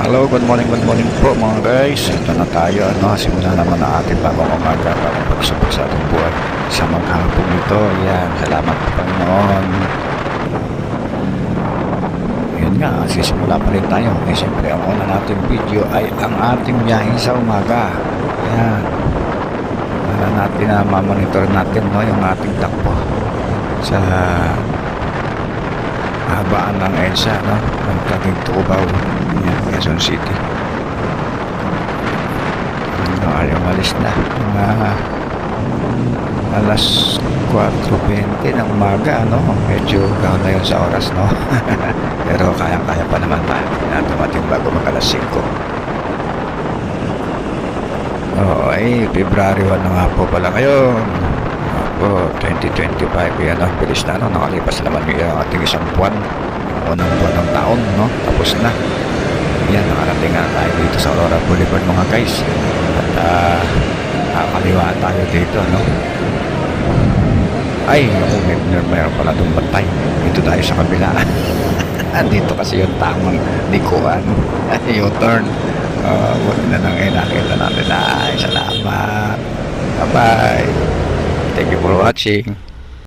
Hello, good morning po mga guys. Ito na tayo, simulan naman ang ating bagong umaga para pagsubok sa ating buhay sa maghapon ito. Yan, salamat po Panginoon. Yun nga, sisimula pa rin tayo. Siyempre, ang una nating video ay ang ating biyahe sa umaga. Yan, para natin na mamonitor natin yung ating takbo sa habaan ng EDSA, ng Taguig Cubao, Quezon City. Ayaw malis na mga alas 4:20 ng umaga, medyo down na yun sa oras, pero kaya-kaya pa naman tayo na dumating bago mag alas 5. Ay February 1 na nga po pala ngayon. 2025, yan, bilis na, nakalipas naman yung ating isang buwan, unang buwan ng taon, tapos na. Yan, nakarating nga tayo dito sa Aurora Boulevard mga guys, at nakakaliwa tayo dito, ay, mayroon pala itong batay dito tayo sa kabila. Dito kasi yung tamang likuan, yung turn. Buti na nang nakita natin. Ay, salamat, bye bye. Thank you for watching.